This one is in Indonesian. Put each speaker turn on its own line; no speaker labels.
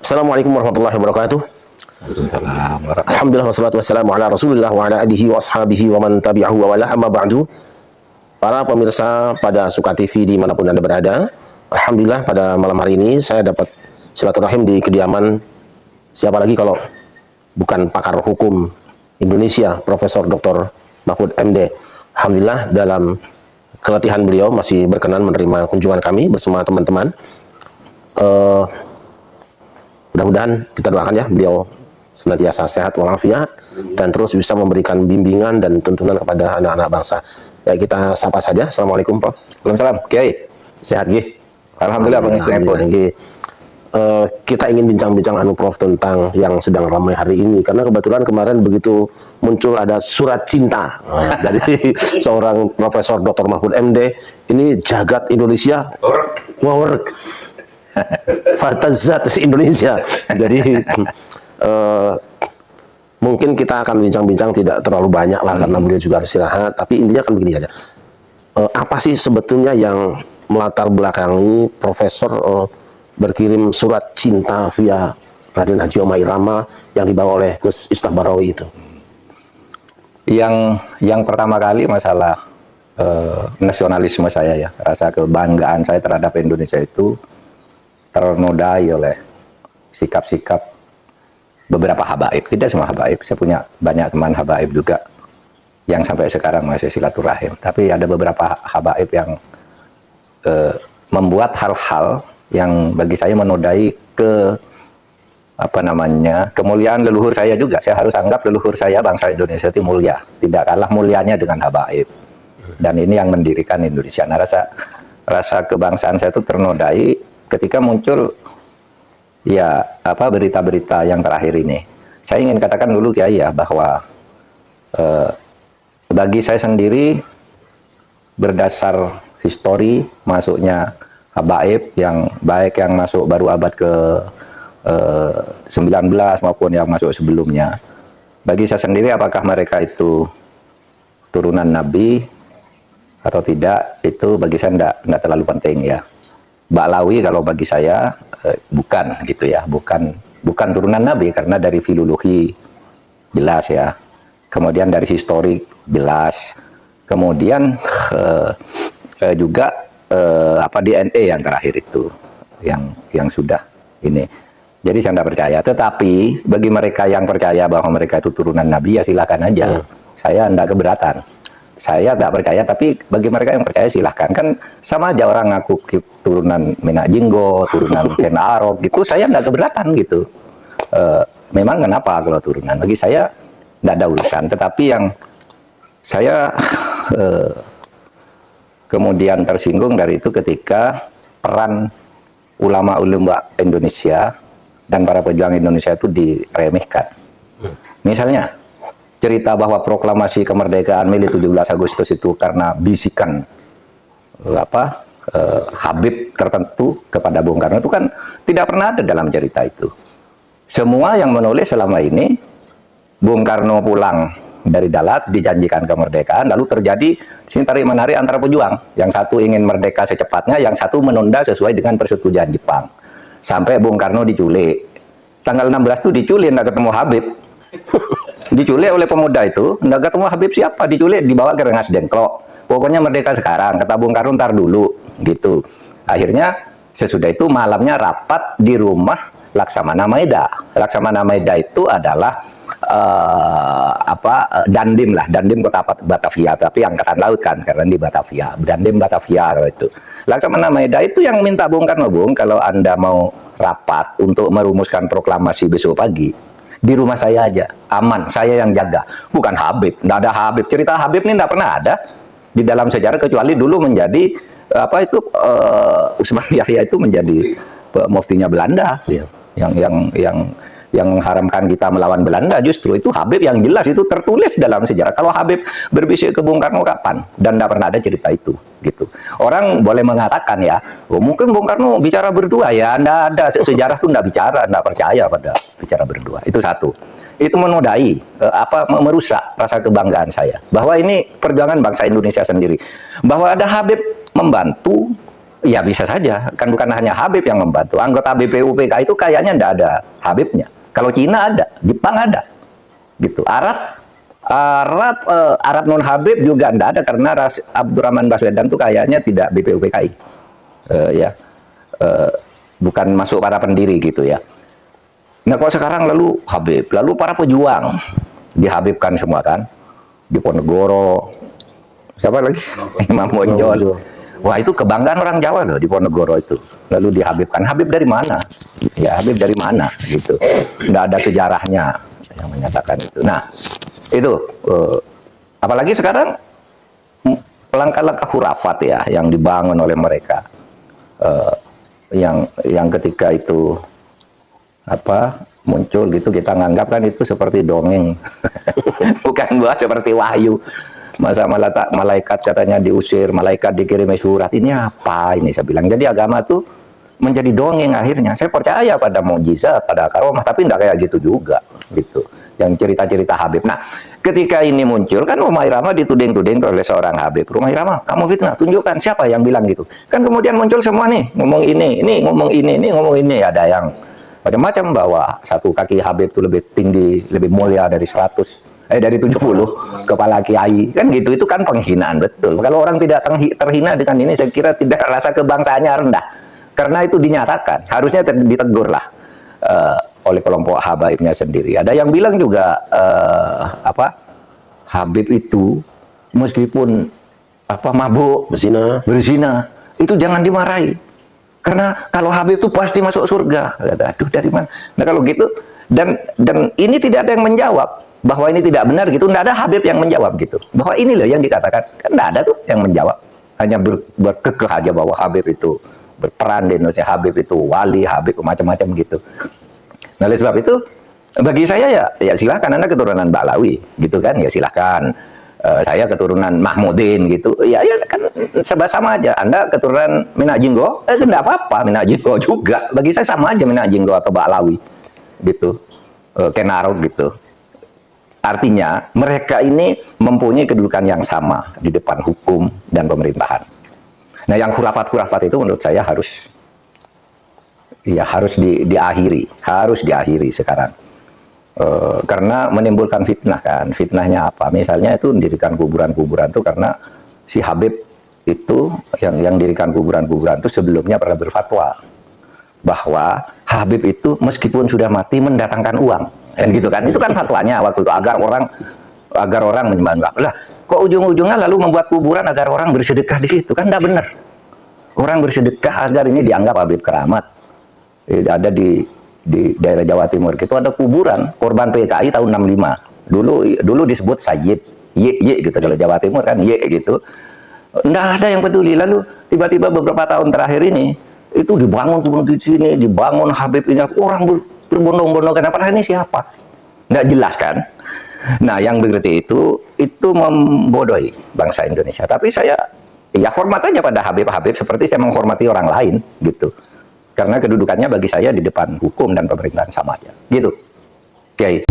Assalamualaikum warahmatullahi wabarakatuh.
Waalaikumsalam warahmatullahi.
Alhamdulillah wassalatu wassalamu ala Rasulillah wa ala alihi wa ashabihi wa man tabi'ahu wa wala amma ba'du. Para pemirsa pada Suka TV dimanapun Anda berada, alhamdulillah pada malam hari ini saya dapat silaturahim di kediaman siapa lagi kalau bukan pakar hukum Indonesia, Profesor Dr. Mahfud MD. Alhamdulillah dalam keletihan beliau masih berkenan menerima kunjungan kami bersama teman-teman. Mudah-mudahan kita doakan ya beliau senantiasa sehat walafiat dan terus bisa memberikan bimbingan dan tuntunan kepada anak-anak bangsa. Ya, kita sapa saja. Assalamualaikum, Prof.
Waalaikumsalam, Kiai.
Sehat, Gi?
Alhamdulillah, Bang Istri.
Kita ingin bincang-bincang Prof tentang yang sedang ramai hari ini karena kebetulan kemarin begitu muncul ada surat cinta dari seorang Profesor Dr. Mahfud MD. Ini jagat Indonesia work Fatazat Indonesia. Jadi mungkin kita akan bincang-bincang tidak terlalu banyak lah karena beliau juga harus istirahat. Tapi intinya kan begini aja. Apa sih sebetulnya yang melatar belakangi Profesor berkirim surat cinta via Raden Haji Omah Irama yang dibawa oleh Gus Miftah Barawi itu?
Yang pertama kali masalah nasionalisme saya ya, rasa kebanggaan saya terhadap Indonesia itu ternodai oleh sikap-sikap beberapa habaib. Tidak semua habaib, saya punya banyak teman habaib juga yang sampai sekarang masih silaturahim. Tapi ada beberapa habaib yang membuat hal-hal yang bagi saya menodai kemuliaan leluhur saya juga. Saya harus anggap leluhur saya bangsa Indonesia itu mulia, tidak kalah mulianya dengan habaib. Dan ini yang mendirikan Indonesia. Nah, rasa kebangsaan saya itu ternodai ketika muncul ya berita-berita yang terakhir ini. Saya ingin katakan dulu Kiai ya bahwa bagi saya sendiri berdasar histori masuknya habaib yang baik yang masuk baru abad ke 19 maupun yang masuk sebelumnya, bagi saya sendiri apakah mereka itu turunan Nabi atau tidak, itu bagi saya tidak terlalu penting ya. Ba'lawi kalau bagi saya bukan gitu ya, bukan turunan Nabi karena dari filologi jelas ya, kemudian dari historik jelas, kemudian juga DNA yang terakhir itu yang sudah ini. Jadi saya tidak percaya. Tetapi bagi mereka yang percaya bahwa mereka itu turunan Nabi ya silakan aja. Saya tidak keberatan. Saya tidak percaya, tapi bagi mereka yang percaya silahkan. Kan sama aja orang ngaku turunan Menak Jinggo, turunan Ken Arok gitu, saya tidak keberatan gitu. Memang kenapa kalau turunan? Bagi saya tidak ada urusan. Tetapi yang saya kemudian tersinggung dari itu ketika peran ulama-ulama Indonesia dan para pejuang Indonesia itu diremehkan. Misalnya cerita bahwa proklamasi kemerdekaan Mei 17 Agustus itu karena bisikan Habib tertentu kepada Bung Karno, itu kan tidak pernah ada dalam cerita itu. Semua yang menulis selama ini Bung Karno pulang dari Dalat dijanjikan kemerdekaan, lalu terjadi sini tarik menarik antara pejuang. Yang satu ingin merdeka secepatnya, yang satu menunda sesuai dengan persetujuan Jepang. Sampai Bung Karno diculik. Tanggal 16 itu diculik, tidak ketemu Habib. Diculik oleh pemuda itu, tidak ketemu Habib siapa, diculik, dibawa ke Rengas Dengklok. Pokoknya merdeka sekarang, kata Bung Karno ntar dulu, gitu. Akhirnya sesudah itu malamnya rapat di rumah Laksamana Maeda. Laksamana Maeda itu adalah Dandim lah, Dandim kota Batavia, tapi angkatan laut kan, karena di Batavia, Dandim Batavia kalau itu. Laksamana Maeda itu yang minta Bung Karno, Bung, kalau Anda mau rapat untuk merumuskan proklamasi besok pagi, di rumah saya aja, aman, saya yang jaga, bukan Habib. Nggak ada Habib, cerita Habib ini nggak pernah ada di dalam sejarah, kecuali dulu menjadi Usman Yahya itu menjadi muftinya Belanda, yang mengharamkan kita melawan Belanda. Justru itu Habib yang jelas itu tertulis dalam sejarah. Kalau Habib berbisik ke Bung Karno kapan? Dan tidak pernah ada cerita itu, gitu. Orang boleh mengatakan ya, mungkin Bung Karno bicara berdua ya, tidak ada sejarah itu tidak bicara, tidak percaya pada bicara berdua. Itu satu. Itu menodai, merusak rasa kebanggaan saya bahwa ini perjuangan bangsa Indonesia sendiri. Bahwa ada Habib membantu Ya bisa saja, kan bukan hanya Habib yang membantu. Anggota BPUPK itu kayaknya tidak ada Habibnya. Kalau Cina ada, Jepang ada, gitu. Arab non Habib juga tidak ada karena Abdurrahman Baswedan itu kayaknya tidak BPUPKI, bukan masuk para pendiri gitu ya. Nah kok sekarang lalu Habib, lalu para pejuang dihabibkan semua kan, Diponegoro, siapa lagi? Imam Bonjol. Wah itu kebanggaan orang Jawa loh, Diponegoro itu. Lalu dihabibkan. Habib dari mana? Ya Habib dari mana? Gitu. Nggak ada sejarahnya yang menyatakan itu. Nah itu, apalagi sekarang langkah-langkah khurafat ya yang dibangun oleh mereka, yang ketika itu muncul gitu kita nganggap kan itu seperti dongeng, bukan buat seperti wahyu. Masa malaikat katanya diusir, malaikat dikirimi surat, ini apa ini saya bilang. Jadi agama tuh menjadi dongeng akhirnya. Saya percaya pada mukjizat, pada karomah, tapi enggak kayak gitu juga gitu. Yang cerita-cerita Habib. Nah, ketika ini muncul kan Rumah Irama dituding-tuding oleh seorang Habib. Rumah Irama, kamu fitnah, tunjukkan siapa yang bilang gitu. Kan kemudian muncul semua nih, ngomong ini ngomong ini ngomong ini, ada yang macam-macam bahwa satu kaki Habib itu lebih tinggi, lebih mulia dari 70 kepala kiai kan gitu. Itu kan penghinaan betul. Kalau orang tidak terhina dengan ini, saya kira tidak, rasa kebangsaannya rendah karena itu dinyatakan, harusnya ditegur lah oleh kelompok habaibnya sendiri. Ada yang bilang juga Habib itu meskipun mabuk berzina itu jangan dimarahi karena kalau Habib itu pasti masuk surga. Aduh dari mana? Nah kalau gitu dan ini tidak ada yang menjawab bahwa ini tidak benar gitu, tidak ada Habib yang menjawab gitu, bahwa ini loh yang dikatakan, kan tidak ada tuh yang menjawab, hanya berkekeh aja bahwa Habib itu berperan di Indonesia, Habib itu wali, Habib macam-macam gitu. Nah oleh sebab itu, bagi saya ya silahkan, Anda keturunan Ba'lawi gitu kan, ya silahkan, saya keturunan Mahmudin gitu, ya kan sama aja, Anda keturunan Minajinggo, tidak apa-apa, Minajinggo juga, bagi saya sama aja Minajinggo atau Ba'lawi gitu, Kenarok gitu. Artinya mereka ini mempunyai kedudukan yang sama di depan hukum dan pemerintahan. Nah, yang khurafat-khurafat itu menurut saya harus diakhiri sekarang. Karena menimbulkan fitnah kan. Fitnahnya apa? Misalnya itu mendirikan kuburan-kuburan itu karena si Habib itu yang dirikan kuburan-kuburan itu sebelumnya pernah berfatwa bahwa Habib itu meskipun sudah mati mendatangkan uang. Gitu kan, itu kan fatwanya waktu itu agar orang menyembah. Lah, kok ujung-ujungnya lalu membuat kuburan agar orang bersedekah di situ, kan tidak benar. Orang bersedekah agar ini dianggap Habib keramat. Ada di daerah Jawa Timur itu ada kuburan korban PKI tahun 65. Dulu disebut Sayyid Y gitu, kalau Jawa Timur kan Y gitu. Tidak ada yang peduli. Lalu tiba-tiba beberapa tahun terakhir ini itu dibangun di sini, dibangun Habib ini, orang berbondong-bondong, kenapa ini siapa? Nggak jelas kan? Nah, yang begitu itu membodohi bangsa Indonesia. Tapi saya ya hormat aja pada Habib-Habib seperti saya menghormati orang lain gitu. Karena kedudukannya bagi saya di depan hukum dan pemerintahan sama aja. Gitu. Oke.